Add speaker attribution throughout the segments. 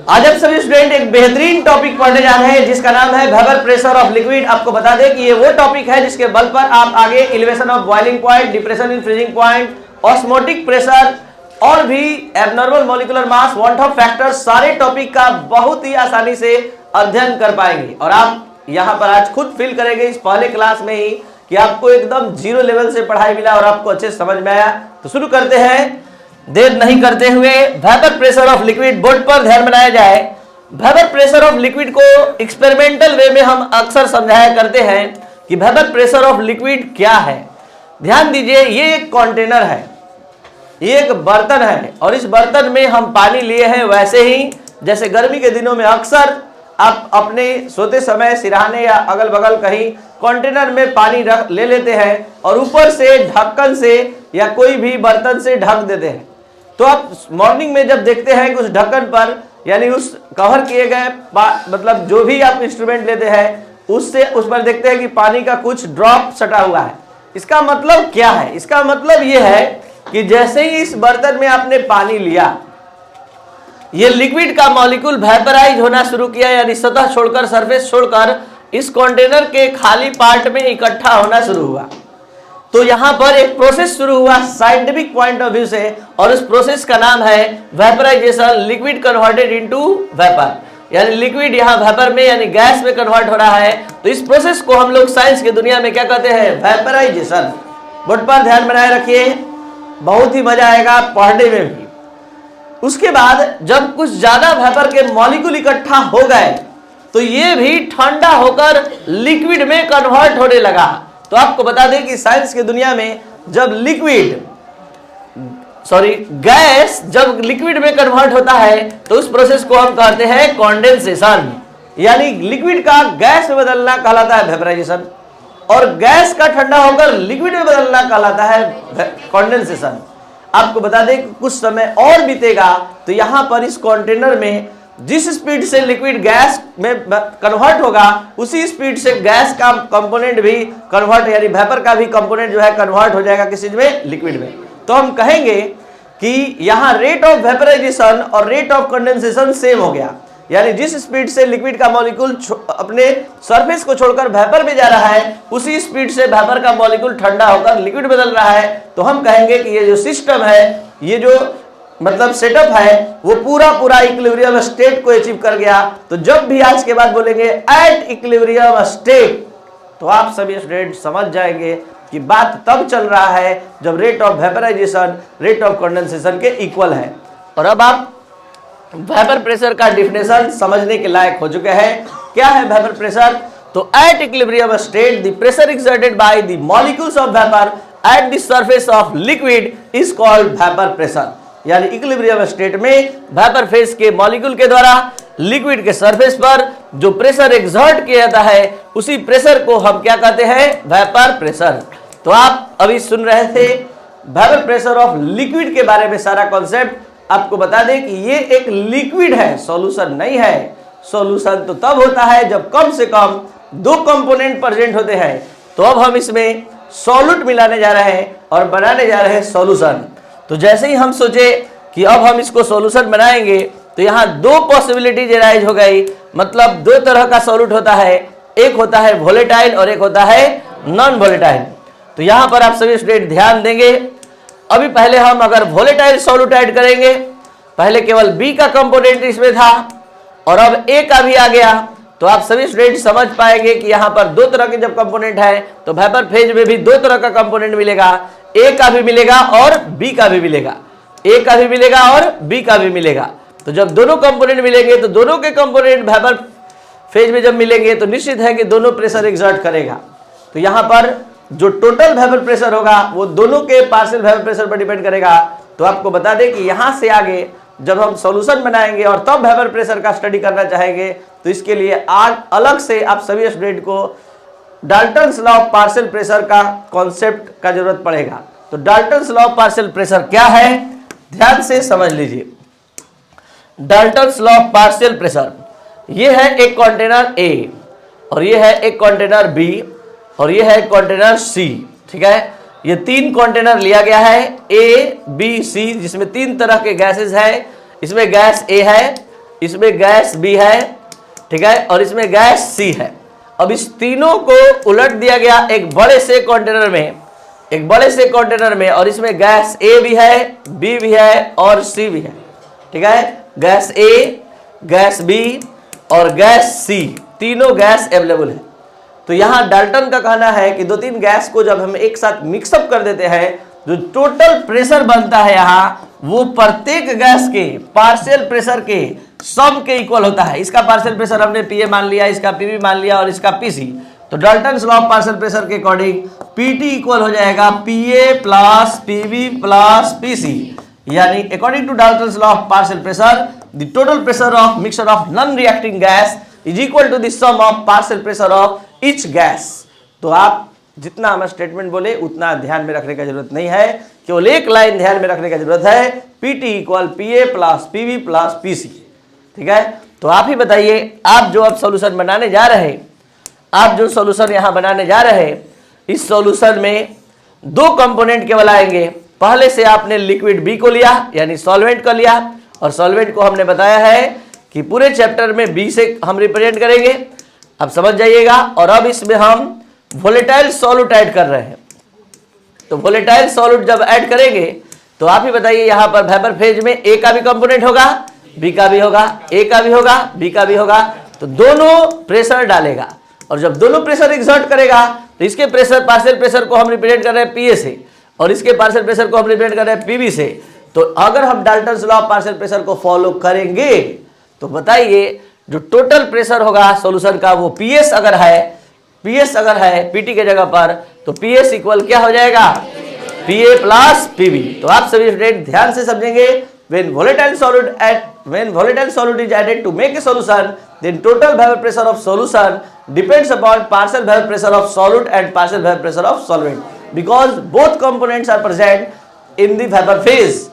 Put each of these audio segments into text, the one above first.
Speaker 1: आज हम सभी स्टूडेंट एक बेहतरीन टॉपिक पढ़ने जा रहे हैं जिसका नाम है वेपर प्रेशर ऑफ लिक्विड। आपको बता दें कि ये वो टॉपिक है जिसके बल पर आप आगे elevation of boiling point, depression in freezing point, osmotic pressure और भी abnormal molecular mass, want of factor, सारे टॉपिक का बहुत ही आसानी से अध्ययन कर पाएंगे। और आप यहाँ पर आज खुद फील करेंगे इस पहले क्लास में ही कि आपको एकदम जीरो लेवल से पढ़ाई मिला और आपको अच्छे समझ में आया। तो शुरू करते हैं देर नहीं करते हुए। Vapour pressure of liquid, board पर ध्यान बनाया जाए। वेपर प्रेशर ऑफ लिक्विड को एक्सपेरिमेंटल वे में हम अक्सर समझाया करते हैं कि वेपर प्रेशर ऑफ लिक्विड क्या है। ध्यान दीजिए, ये एक कंटेनर है, ये एक बर्तन है और इस बर्तन में हम पानी लिए हैं। वैसे ही जैसे गर्मी के दिनों में अक्सर आप अपने सोते समय सिरहाने या अगल बगल कहीं कंटेनर में पानी ले लेते हैं और ऊपर से ढक्कन से या कोई भी बर्तन से ढक देते हैं। तो आप मॉर्निंग में जब देखते हैं कि उस ढक्कन पर यानी उस कवर किए गए मतलब जो भी आप इंस्ट्रूमेंट लेते हैं उससे उस पर देखते हैं कि पानी का कुछ ड्रॉप सटा हुआ है। इसका मतलब क्या है? इसका मतलब यह है कि जैसे ही इस बर्तन में आपने पानी लिया, ये लिक्विड का मॉलिक्यूल वेपराइज होना शुरू किया, यानी सतह छोड़कर, सरफेस छोड़कर इस कंटेनर के खाली पार्ट में इकट्ठा होना शुरू हुआ। तो यहां पर एक प्रोसेस शुरू हुआ साइंटिफिक पॉइंट ऑफ व्यू से, और उस प्रोसेस का नाम है vaporisation. Liquid converted into vapour, यानी लिक्विड यहां वेपर में यानी गैस में कन्वर्ट हो रहा है। तो इस प्रोसेस को हम लोग साइंस की दुनिया में क्या कहते हैं? वेपराइजेशन। बोर्ड पर ध्यान बनाए रखिए, बहुत ही मजा आएगा पढ़ने में भी। उसके बाद जब कुछ ज्यादा वेपर के मॉलिक्यूल इकट्ठा हो गए तो ये भी ठंडा होकर लिक्विड में कन्वर्ट होने लगा। तो आपको बता दें कि साइंस की दुनिया में जब गैस जब लिक्विड में कन्वर्ट होता है तो उस प्रोसेस को हम कहते हैं कंडेंसेशन, यानी लिक्विड का गैस में बदलना कहलाता है वेपराइजेशन, और गैस का ठंडा होकर लिक्विड में बदलना कहलाता है कंडेंसेशन। आपको बता दें कि कुछ समय और बीतेगा तो यहां पर इस कंटेनर में जिस स्पीड से लिक्विड गैस में कन्वर्ट होगा उसी स्पीड से गैस का कंपोनेंट भी कन्वर्ट, यानी वेपर का भी कंपोनेंट जो है कन्वर्ट हो जाएगा किस चीज में? लिक्विड में। तो हम कहेंगे कि यहां रेट ऑफ वेपराइजेशन और रेट ऑफ कंडेंसेशन सेम हो गया, यानी जिस स्पीड से लिक्विड का मॉलिक्यूल अपने सरफेस को छोड़कर वेपर में जा रहा है उसी स्पीड से वेपर का मॉलिक्यूल ठंडा होकर लिक्विड बदल रहा है। तो हम कहेंगे कि ये जो सिस्टम है, ये जो मतलब सेटअप है, वो पूरा इक्विलिब्रियम स्टेट को अचीव कर गया। तो जब भी आज के बाद बोलेंगे एट इक्विलिब्रियम स्टेट तो आप सभी स्टूडेंट समझ जाएंगे कि बात तब चल रहा है जब rate of vaporisation rate of condensation के इक्वल है। और अब आप वेपर प्रेशर का डिफिनेशन समझने के लायक हो चुके हैं। क्या है वेपर प्रेशर? तो at equilibrium state the pressure exerted by the molecules of vapour at the surface of liquid is called vapour pressure, यानी इक्विलिब्रियम स्टेट में वेपर फेज के मॉलिक्यूल के द्वारा लिक्विड के सरफेस पर जो प्रेशर एक्सर्ट किया जाता है उसी प्रेशर को हम क्या कहते हैं? Vapour pressure. तो आप अभी सुन रहे थे वेपर प्रेशर ऑफ लिक्विड के बारे में सारा कॉन्सेप्ट। आपको बता दें कि ये एक लिक्विड है, सॉल्यूशन नहीं है। सॉल्यूशन तो तब होता है जब कम से कम दो कंपोनेंट प्रेजेंट होते हैं। तो अब हम इसमें सॉल्यूट मिलाने जा रहे हैं और बनाने जा रहे हैं सॉल्यूशन। तो जैसे ही हम सोचे कि अब हम इसको सॉल्यूशन बनाएंगे तो यहाँ दो पॉसिबिलिटीज अराइज हो गई। मतलब दो तरह का सॉल्यूट होता है, एक होता है वोलेटाइल और एक होता है नॉन वोलेटाइल। तो यहाँ पर आप सभी स्टूडेंट ध्यान देंगे। अभी पहले हम अगर वोलेटाइल सॉल्यूट ऐड करेंगे, पहले केवल बी का कंपोनेंट इसमें था और अब ए का भी आ गया, तो आप सभी स्टूडेंट समझ पाएंगे कि यहाँ पर दो तरह के जब कंपोनेंट है तो वेपर फेज में भी दो तरह का कंपोनेंट मिलेगा, ए का भी मिलेगा और बी का भी मिलेगा, ए का भी मिलेगा और बी का भी मिलेगा। तो जब दोनों कंपोनेंट मिलेंगे तो दोनों के कंपोनेंट वेपर फेज में जब मिलेंगे तो निश्चित है कि दोनों प्रेशर एक्सर्ट करेगा। तो यहाँ पर जो टोटल वेपर प्रेशर होगा वो दोनों के पार्शियल वेपर प्रेशर पर डिपेंड करेगा। तो आपको बता दें कि यहाँ से आगे जब हम सॉल्यूशन बनाएंगे और तब वेपर प्रेशर का स्टडी करना चाहेंगे तो इसके लिए आज अलग से आप सभी स्टूडेंट को Dalton's law of partial pressure का कॉन्सेप्ट का जरूरत पड़ेगा। तो Dalton's law of partial pressure क्या है, ध्यान से समझ लीजिए। Dalton's law of partial pressure, ये है एक कंटेनर ए और ये है एक कंटेनर बी और ये है कंटेनर सी, ठीक है। ये तीन कंटेनर लिया गया है ए बी सी, जिसमें तीन तरह के गैसेस है। इसमें गैस ए है, इसमें गैस बी है, ठीक है, और इसमें गैस सी है। अब इस तीनों को उलट दिया गया एक बड़े से कंटेनर में, एक बड़े से कंटेनर में, और इसमें गैस ए भी है, बी भी है और सी भी है, ठीक है। गैस ए, गैस बी और गैस सी, तीनों गैस अवेलेबल है। तो यहां डाल्टन का कहना है कि 2-3 गैस को जब हम एक साथ मिक्सअप कर देते हैं, जो टोटल प्रेशर बनता है यहां, वो प्रत्येक गैस के पार्शियल प्रेशर के सम के इक्वल होता है। इसका पार्शियल प्रेशर हमने पीए मान लिया, इसका पीवी मान लिया और इसका पीसी। तो Dalton law of partial pressure के अकॉर्डिंग पीटी इक्वल हो जाएगा PA plus PV plus PC, यानी according to Dalton law of partial pressure the total pressure of mixture of non reacting gas is equal to the sum of partial pressure of each gas. तो आप जितना हम statement बोले उतना ध्यान में रखने का जरूरत नहीं है, केवल एक लाइन ध्यान में रखने का जरूरत है, पीटी इक्वल पीए प्लस पीवी प्लस पीसी, ठीक है। तो आप ही बताइए, आप जो अब सॉल्यूशन बनाने जा रहे हैं, आप जो सॉल्यूशन यहां बनाने जा रहे हैं, इस सॉल्यूशन में 2 कंपोनेंट केवल आएंगे। पहले से आपने लिक्विड बी को लिया, यानी सॉल्वेंट को लिया, और सॉल्वेंट को हमने बताया है कि पूरे चैप्टर में बी से हम रिप्रेजेंट करेंगे, अब समझ जाइएगा। और अब इसमें हम वोलेटाइल सॉल्यूट ऐड कर रहे हैं। तो वोलेटाइल सॉल्यूट जब ऐड करेंगे तो आप ही बताइए, यहां पर वेपर फेज में ए का भी कंपोनेंट होगा, बी का भी होगा, ए का भी होगा, बी का भी होगा। तो दोनों प्रेशर डालेगा, और जब दोनों प्रेशर एक्सर्ट करेगा तो इसके प्रेशर पार्शियल प्रेशर को हम रिप्रेजेंट कर रहे हैं पीए से, और इसके पार्शियल प्रेशर को हम रिप्रेजेंट कर रहे हैं पीबी से। तो अगर हम Dalton law of partial pressure को फॉलो करेंगे तो बताइए, जो टोटल प्रेशर होगा सॉल्यूशन का वो पीएस अगर है पीटी के जगह पर, तो पीएस इक्वल क्या हो जाएगा, पीए प्लस पीवी। तो आप सभी स्टूडेंट ध्यान से समझेंगे, when volatile solute is added to make a solution, then total vapor pressure of solution depends upon partial vapor pressure of solute and partial vapor pressure of solvent, because both components are present in the vapor phase.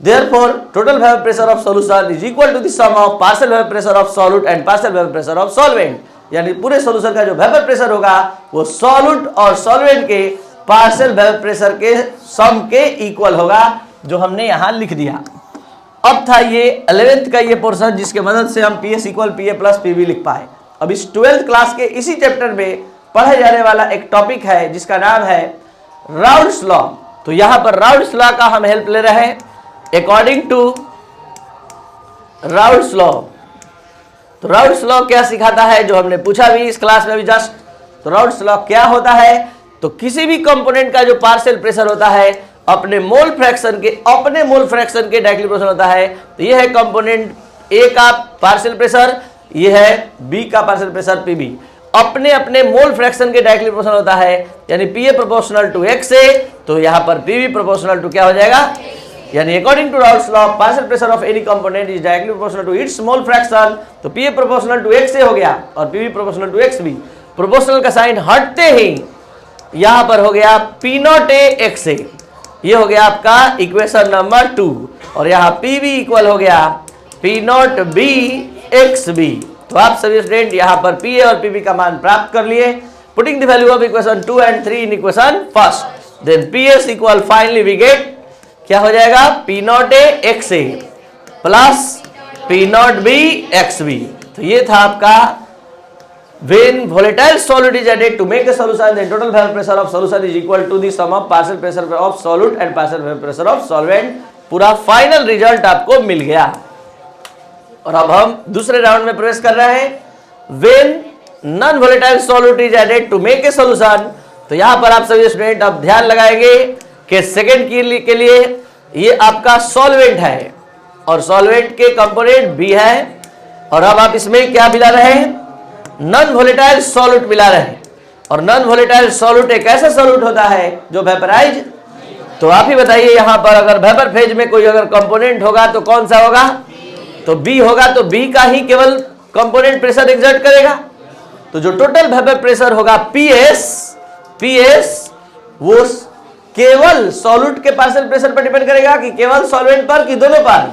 Speaker 1: Therefore, total vapor pressure of solution is equal to the sum of partial vapor pressure of solute and partial vapor pressure of solvent. यानी पूरे solution का जो vapour pressure होगा वो solute और solvent के partial vapour pressure के सम के इक्वल होगा, जो हमने यहां लिख दिया। अब था ये 11th का ये पोर्शन, जिसके मदद से हम पीएस इक्वल पीए प्लस पीवी लिख पाए। अब इस 12th क्लास के इसी चैप्टर में पढ़े जाने वाला एक टॉपिक है जिसका नाम है राउल्ट्स लॉ। तो यहां पर राउल्ट्स लॉ का हम हेल्प ले रहे हैं। अकॉर्डिंग टू राउल्ट्स लॉ, तो राउल्ट्स लॉ क्या सिखाता है, जो हमने पूछा भी इस क्लास में भी जस्ट। तो राउल्ट्स लॉ क्या होता है, तो किसी भी कंपोनेंट का जो पार्शियल प्रेशर होता है अपने मोल फ्रैक्शन के डायरेक्टली प्रोपोर्शनल होता है। तो ये है कंपोनेंट ए का पार्शियल प्रेशर, ये है बी का पार्शियल प्रेशर पीबी, अपने अपने मोल फ्रैक्शन के डायरेक्टली प्रोपोर्शनल होता है, यानी पीए प्रोपोर्शनल टू एक्स से, तो यहाँ पर पीवी प्रोपोर्शनल टू क्या हो जाएगा, यानी according to Raoult's law partial pressure of any component is directly proportional to its mole fraction. तो पीए प्रोपोर्शनल टू एक्स से हो गया और PV proportional to X B. Proportional का साइन हटते ही यहां पर हो गया पी नॉट ए एक्स से, ये हो गया आपका इक्वेशन नंबर 2, और यहाँ पीवी इक्वल हो गया P naught B X B. तो आप सभी स्टूडेंट यहाँ पर पीए और पीवी का मान प्राप्त कर लिए, putting the value of equation 2 and 3 in equation first, then PS equal finally we get क्या हो जाएगा, P naught A X A plus P naught B X B. तो ये था आपका when volatile solute is added to make a solution, then total vapor pressure of solution is equal to the sum of partial pressure of solute and partial vapor pressure of solvent। पूरा final result आपको मिल गया। और अब हम दूसरे round में प्रवेश कर रहे हैं। when non volatile solute is added to make a solution, तो यहां पर आप सभी स्टूडेंट अब ध्यान लगाएंगे कि सेकेंड के लिए ये आपका सॉल्वेंट है, और सॉल्वेंट के कंपोनेंट बी है, और अब आप इसमें क्या मिला रहे हैं, नॉन वोलेटाइल सॉल्यूट मिला रहे हैं। और नॉन वोलेटाइल सॉल्यूट एक ऐसा सॉल्यूट होता है जो वेपराइज। तो आप ही बताइए, यहां पर अगर वेपर फेज में कोई अगर कंपोनेंट होगा तो कौन सा होगा, तो बी होगा। तो बी का ही केवल कंपोनेंट प्रेशर एक्सर्ट करेगा। तो जो टोटल वेपर प्रेशर होगा पीएस वो केवल सॉल्यूट के पार्शियल प्रेशर पर डिपेंड करेगा कि केवल सॉल्वेंट पर, कि दोनों पर,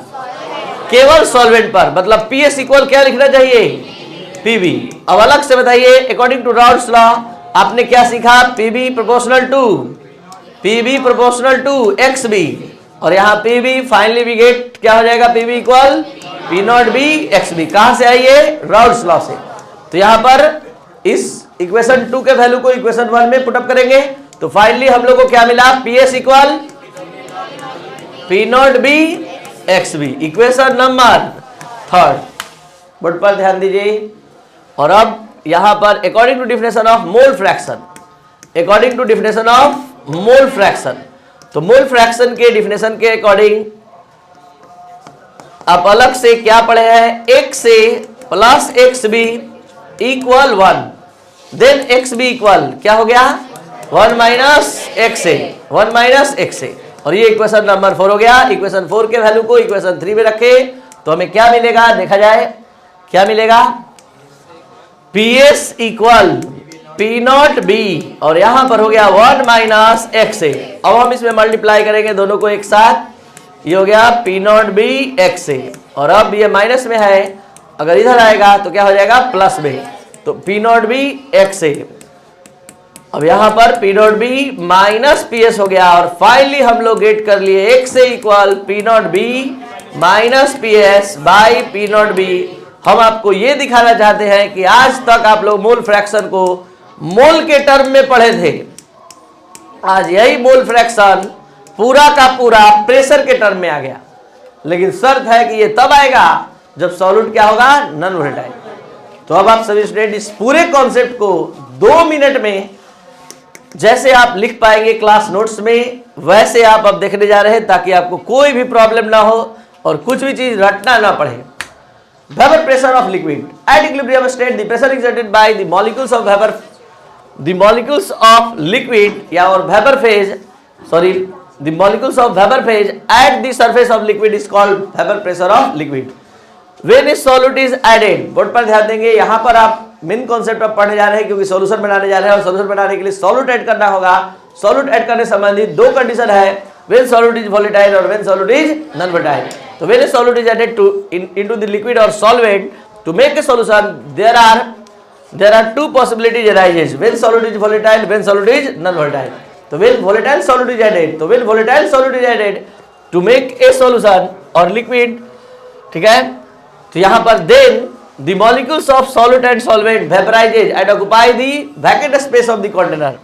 Speaker 1: केवल सॉल्वेंट पर। मतलब पीएस इक्वल क्या लिखना चाहिए, पीवी। अब अलग से बताइए, अकॉर्डिंग टू राउल्ट्स लॉ आपने क्या सीखा, PV proportional to X B, और यहाँ पीवी फाइनली वी गेट क्या हो जाएगा, PV equal P naught B X B. कहां से आई है? राउल्स लॉ से। तो यहां पर इस इक्वेशन 2 के वैल्यू को इक्वेशन 1 में पुटअप करेंगे तो फाइनली हम लोग को क्या मिला? P S equal P naught B X B, equation number 3। Board पर ध्यान दीजिए। और अब यहां पर according to definition of mole fraction, according to definition of mole fraction, तो मोल फ्रैक्शन के डिफिनेशन के अकॉर्डिंग आप अलग से क्या पढ़े हैं? X A plus X B equal 1, then X B equal क्या हो गया? 1 minus X A, 1 minus X ए। और ये इक्वेशन नंबर 4 हो गया। इक्वेशन 4 के वैल्यू को इक्वेशन 3 में रखे तो हमें क्या मिलेगा? देखा जाए क्या मिलेगा? P S equal P naught B, और यहां पर हो गया 1 माइनस एक्स ए। अब हम इसमें मल्टीप्लाई करेंगे दोनों को एक साथ, ये हो गया पी नॉट बी एक्स ए। और अब ये माइनस में है, अगर इधर आएगा तो क्या हो जाएगा? प्लस में, तो पी नॉट बी एक्स ए। अब यहां पर P naught B minus P S हो गया। और फाइनली हम लोग गेट कर लिए x A equal P naught B minus P S by P naught B. हम आपको ये दिखाना चाहते हैं कि आज तक आप लोग मोल फ्रैक्शन को मोल के टर्म में पढ़े थे, आज यही मोल फ्रैक्शन पूरा का पूरा प्रेशर के टर्म में आ गया। लेकिन शर्त है कि ये तब आएगा जब सॉल्यूट क्या होगा? Non volatile. तो अब आप सभी स्टूडेंट इस पूरे कॉन्सेप्ट को 2 मिनट में जैसे आप लिख पाएंगे क्लास नोट्स में, वैसे आप अब देखने जा रहे हैं ताकि आपको कोई भी प्रॉब्लम ना हो और कुछ भी चीज रटना ना पड़े। Weber pressure of liquid at equilibrium state, the pressure exerted by the molecules of Weber, the molecules of liquid या और Weber phase, sorry, the molecules of Weber phase at the surface of liquid is called Weber pressure of liquid. When a solute is added, board पर ध्यान देंगे, यहाँ पर आप main concept अब पढ़ने जा रहे हैं क्योंकि सॉल्यूशन बनाने जा रहे हैं और सॉल्यूशन बनाने के लिए सॉल्यूट ऐड करना होगा। सॉल्यूट ऐड करने संबंधित 2 कंडीशन है, when solute is volatile और when solute is non volatile. So when a solute is added to into the liquid or solvent to make a solution, there are 2 possibilities arises. When solute is volatile, when solute is non volatile. So when volatile solute is added, तो when volatile solute is added to make a solution or liquid, ठीक है? तो यहाँ पर then the molecules of solute and solvent vaporizes and occupy the vacant space of the container.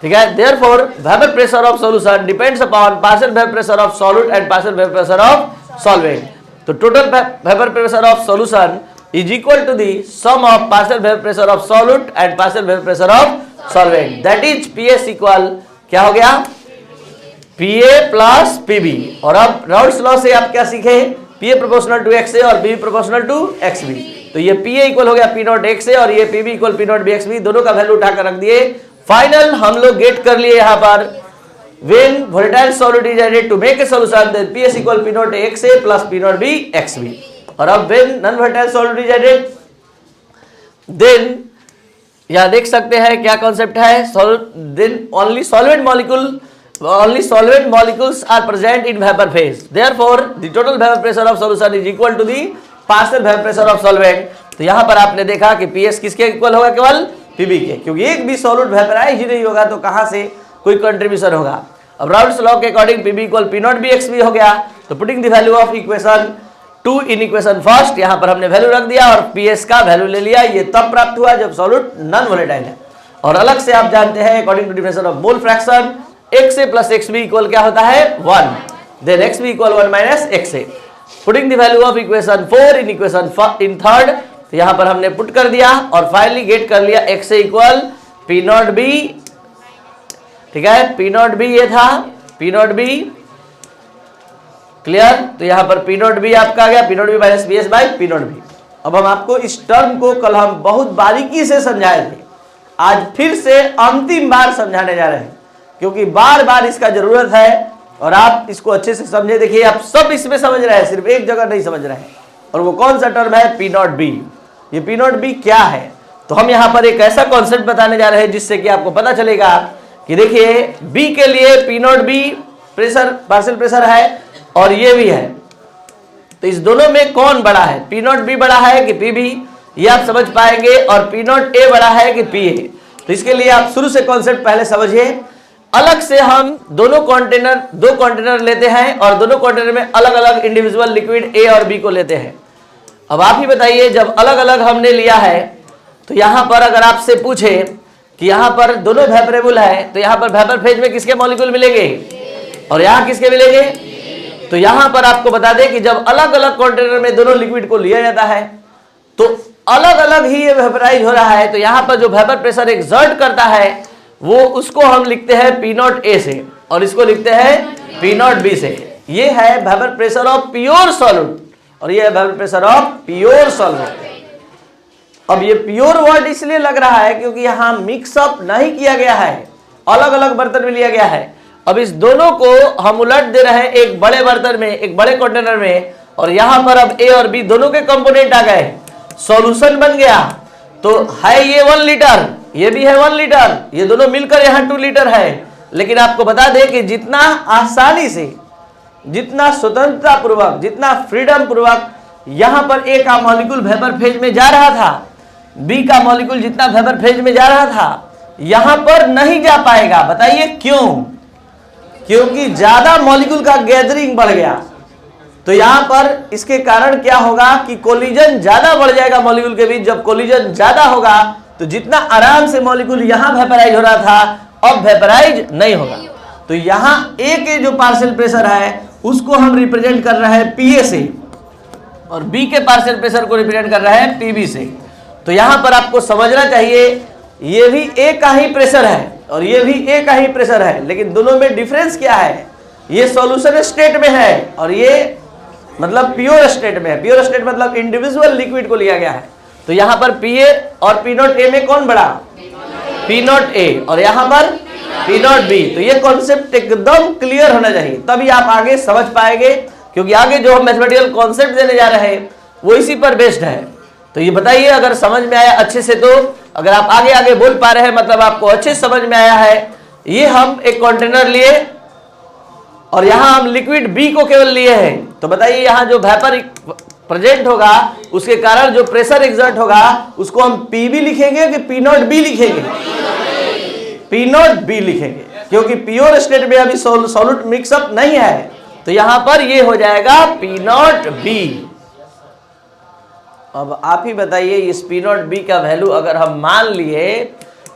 Speaker 1: ठीक है? Therefore, Weber pressure of solution depends upon partial Weber pressure of solute and partial Weber pressure of solvent. तो total Weber pressure of solution is equal to the sum of partial Weber pressure of solute and partial Weber pressure of solvent. That is PS equal क्या हो गया? PA plus PB। और अब Raoult's law से आप क्या सीखे? PA proportional to XA और PB प्रोपोर्शनल टू XB। तो ये PA इक्वल हो गया P नॉट XA और ये PB equal P not BXB, दोनों का वैल्यू उठाकर रख दिए। फाइनल हम लोग गेट कर लिए यहाँ पर when volatile solute is added to make a solution, then PS equal P naught XA plus P naught B XB। और अब when non volatile solute is added, then यहाँ देख सकते हैं क्या कॉन्सेप्ट है? then only solvent molecules are present in vapor phase, therefore the total vapor pressure of solution is equal to the partial vapor pressure of solvent। तो यहाँ पर आपने देखा कि PS किसके इक्वल होगा? केवल PB के, क्योंकि एक भी सॉल्यूट वेपराइज ही नहीं होगा तो कहां से कोई कंट्रीब्यूशन होगा। अब राउल्स लॉ के according PB equal P not B XB हो गया। तो putting the value of equation 2 in equation first, यहां पर हमने वैल्यू रख दिया और PS का वैल्यू ले लिया। ये तब प्राप्त हुआ जब सॉल्यूट नॉन वोलेटाइल है। और अलग से आप जानते हैं according to definition of mole fraction, XA plus XB equal क्या होता है? 1, then XB equal 1 minus XA। Putting the value of equation 4 in equation in third, तो यहां पर हमने पुट कर दिया और फाइनली गेट कर लिया XA equal P not B। ठीक है? P नॉट B ये था, P नॉट B क्लियर। तो यहां पर P नॉट B आपका आ गया P not B minus BS by P not B। अब हम आपको इस टर्म को कल हम बहुत बारीकी से समझाए थे, आज फिर से अंतिम बार समझाने जा रहे हैं क्योंकि बार बार इसका जरूरत है और आप इसको अच्छे से समझे। देखिए आप सब इसमें समझ रहे हैं, सिर्फ एक जगह नहीं समझ रहे हैं, और वो कौन सा टर्म है? P not B। ये P नॉट B क्या है? तो हम यहाँ पर एक ऐसा कॉन्सेप्ट बताने जा रहे हैं जिससे कि आपको पता चलेगा कि देखिए B के लिए P not B pressure partial pressure है और ये भी है, तो इस दोनों में कौन बड़ा है? P नॉट B बड़ा है कि PB, ये आप समझ पाएंगे, और P नॉट A बड़ा है कि PA। तो इसके लिए आप शुरू से कॉन्सेप्ट पहले समझिए। अलग से हम दो कंटेनर लेते हैं और दोनों कंटेनर में अलग अलग इंडिविजुअल लिक्विड A और B को लेते हैं। अब आप ही बताइए, जब अलग अलग हमने लिया है तो यहां पर अगर आपसे पूछे कि यहां पर दोनों वेपरेबल है तो यहां पर वेपर फेज में किसके मॉलिक्यूल मिलेंगे और यहां किसके मिलेंगे? तो यहां पर आपको बता दें कि जब अलग अलग कंटेनर में दोनों लिक्विड को लिया जाता है तो अलग अलग ही ये वेपराइज हो रहा है। तो यहां पर जो वेपर प्रेशर एक्सर्ट करता है वो उसको हम लिखते हैं P0A से और इसको लिखते हैं P0B से। ये है vapour pressure of pure solute और ये है vapour pressure of pure solvent. अब ये प्योर वर्ड इसलिए लग रहा है क्योंकि यहां मिक्सअप नहीं किया गया है, अलग अलग बर्तन में लिया गया है। अब इस दोनों को हम उलट दे रहे हैं एक बड़े बर्तन में, एक बड़े कंटेनर में, और यहां पर अब ए और बी दोनों के कंपोनेंट आ गए, सॉल्यूशन बन गया। तो है ये 1 लीटर, ये भी है 1 लीटर, ये दोनों मिलकर यहां 2 लीटर है। लेकिन आपको बता दें कि जितना आसानी से, जितना स्वतंत्रता पूर्वक, जितना फ्रीडम पूर्वक यहां पर ए का मॉलिक्यूल वेपर फेज में जा रहा था, बी का मॉलिक्यूल जितना वेपर फेज में जा रहा था यहां पर नहीं जा पाएगा। बताइए क्यों? क्योंकि ज्यादा मॉलिक्यूल का गैदरिंग बढ़ गया। तो यहां पर इसके कारण क्या होगा कि कोलिजन ज्यादा बढ़ जाएगा मॉलिक्यूल के बीच। जब कोलिजन ज्यादा होगा तो जितना आराम से मॉलिक्यूल यहां वेपराइज हो रहा था अब वेपराइज नहीं होगा। तो यहां ए के जो पार्शियल प्रेशर है उसको हम रिप्रेजेंट कर रहे हैं पीए से और बी के पार्शियल प्रेशर को रिप्रेजेंट कर रहे हैं पीबी से। तो यहां पर आपको समझना चाहिए ये भी ए का ही प्रेशर है और ये भी ए का ही प्रेशर है, लेकिन दोनों में डिफरेंस क्या है? ये सॉल्यूशन स्टेट में है और ये मतलब प्योर स्टेट में है। प्योर स्टेट मतलब इंडिविजुअल लिक्विड को लिया गया है। तो यहां पर पीए और P0A में कौन बड़ा? P0A और यहां पर P0B। तो ये कॉन्सेप्ट एकदम क्लियर होना चाहिए, तभी आप आगे समझ पाएंगे, क्योंकि आगे जो हम मैथमेटिकल कॉन्सेप्ट देने जा रहे हैं वो इसी पर बेस्ड है। तो ये बताइए अगर समझ में आया अच्छे से, तो अगर आप आगे आगे बोल पा रहे हैं मतलब आपको अच्छे समझ में आया है। ये हम एक कंटेनर लिए और यहां हम लिक्विड बी को केवल लिए हैं। तो बताइए यहां जो वेपर प्रेजेंट होगा उसके कारण जो प्रेशर एक्सर्ट होगा उसको हम पीबी लिखेंगे कि P0B लिखेंगे? P0B लिखेंगे, क्योंकि प्योर स्टेट में अभी सॉल्यूट मिक्सअप नहीं है। तो यहां पर ये हो जाएगा P0B। अब आप ही बताइए इस P0B का वैल्यू अगर हम मान लिए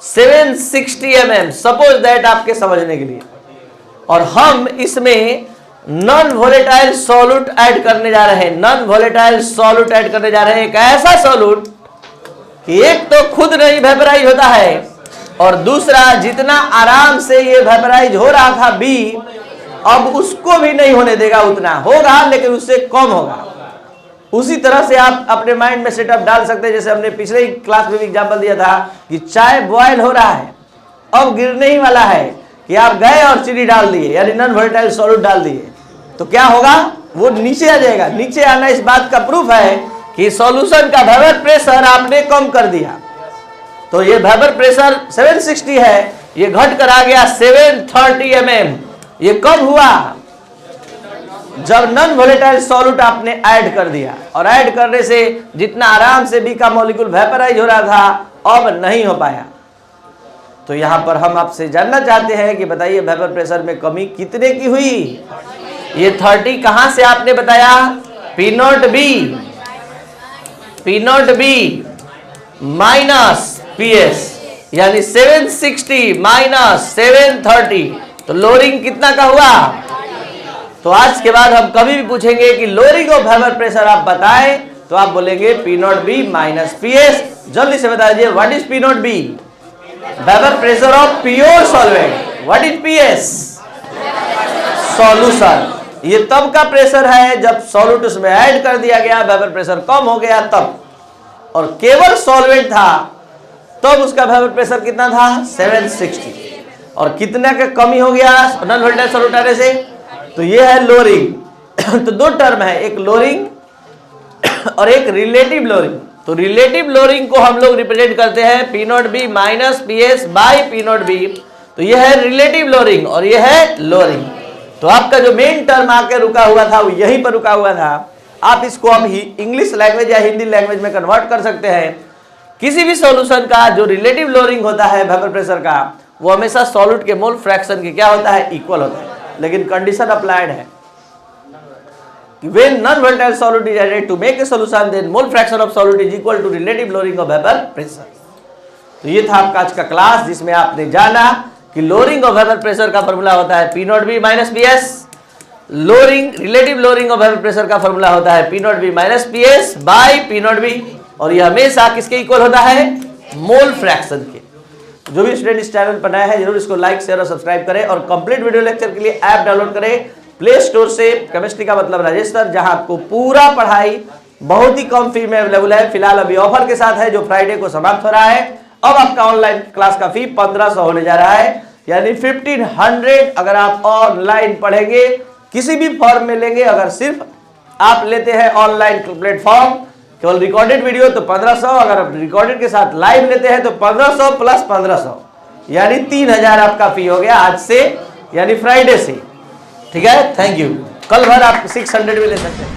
Speaker 1: 760 mm, सपोज दैट आपके समझने के लिए, और हम इसमें नॉन वोलेटाइल सॉल्यूट ऐड करने जा रहे हैं, नॉन वोलेटाइल सॉल्यूट ऐड करने जा रहे हैं, एक ऐसा सॉल्यूट कि एक तो खुद नहीं वेपराइज होता है और दूसरा जितना आराम से ये वेपराइज हो रहा था बी, अब उसको भी नहीं होने देगा, उतना होगा लेकिन उससे कम होगा। उसी तरह से आप अपने माइंड में सेटअप डाल सकते हैं, जैसे हमने पिछले ही क्लास में भी एग्जांपल दिया था कि चाय बॉयल हो रहा है, अब गिरने ही वाला है, कि आप गए और चीनी डाल दिए यानी नॉन वोलेटाइल सॉल्यूट डाल दिए, तो क्या होगा? वो नीचे आ जाएगा। नीचे आना इस बात का प्रूफ है कि सॉल्यूशन का वेपर प्रेशर आपने कम कर दिया। तो ये वेपर प्रेशर 760 है, ये घट कर आ गया 730 mm। ये कब हुआ? जब नॉन वोलेटाइल सॉल्यूट आपने ऐड कर दिया, और ऐड करने से जितना आराम से बी का मॉलिक्यूल वेपराइज हो रहा था अब नहीं हो पाया। तो यहां पर हम आपसे जानना चाहते हैं कि बताइए वेपर प्रेशर में कमी कितने की हुई? ये 30 कहां से आपने बताया? P0B माइनस PS, यानी 760 माइनस 730, तो लोअरिंग कितना का हुआ? तो आज के बाद हम कभी भी पूछेंगे कि लोअरिंग ऑफ वेपर प्रेशर आप बताएं तो आप बोलेंगे P0B माइनस PS। जल्दी से बता दीजिए what is P0B? Vapour pressure of pure solvent. What is PS? Solution. ये तब का प्रेशर है जब सॉल्यूट उसमें ऐड कर दिया गया, वेपर प्रेशर कम हो गया तब, और केवल सॉल्वेंट था तब उसका वेपर प्रेशर कितना था? 760। और कितना का कमी हो गया नॉन वोलेटाइल सॉल्यूट आने से? तो ये है लोअरिंग। तो दो टर्म है, एक लोअरिंग और एक रिलेटिव लोअरिंग। तो रिलेटिव लोअरिंग को हम लोग रिप्रेजेंट करते हैं P0B minus PS by P0B। तो ये है रिलेटिव लोअरिंग और ये है लोअरिंग। तो आपका जो मेन टर्म आके रुका हुआ था वो यहीं पर रुका हुआ था। आप इसको अब ही इंग्लिश लैंग्वेज या हिंदी लैंग्वेज में कन्वर्ट कर सकते हैं। किसी भी सॉल्यूशन का जो रिलेटिव लोअरिंग होता है वेपर प्रेशर का, वो हमेशा सॉल्यूट के मोल फ्रैक्शन के क्या होता है? इक्वल होता है। लेकिन कंडीशन अप्लाइड है, कि when non-volatile solute is added to make a solution, then mole fraction of solute is equal to relative lowering of vapor pressure. तो ये था आपका आज का क्लास, जिसमें आपने जाना कि लोअरिंग ऑफ वेपर प्रेशर का फॉर्मूला होता है P not be minus P S, lowering relative lowering of vapour pressure का फॉर्मूला होता है P not be minus P S by P not be, और ये हमेशा किसके इक्वल होता है? मोल फ्रैक्शन के। जो भी स्टूडेंट इस चैनल पर नया है जरूर इसको लाइक शेयर और सब्सक्राइब करें, और कंप्लीट वीडियो लेक्चर के लिए ऐप डाउनलोड करें प्ले स्टोर से, केमिस्ट्री का मतलब राजेश सर, जहां आपको पूरा पढ़ाई बहुत ही कम फी में अवेलेबल है। फिलहाल अभी ऑफर के साथ है जो फ्राइडे को समाप्त हो रहा है। अब आपका ऑनलाइन क्लास का फी 1500 होने जा रहा है, यानी 1500 अगर आप ऑनलाइन पढ़ेंगे, किसी भी फॉर्म में लेंगे, अगर सिर्फ आप लेते हैं ऑनलाइन प्लेटफॉर्म केवल रिकॉर्डेड वीडियो तो 1500, अगर आप रिकॉर्डेड के साथ लाइव लेते हैं तो 1500 प्लस 1500 यानी 3000 आपका फी हो गया आज से, यानी फ्राइडे से। ठीक है, थैंक यू। कल भर आप 600 भी ले सकते हैं।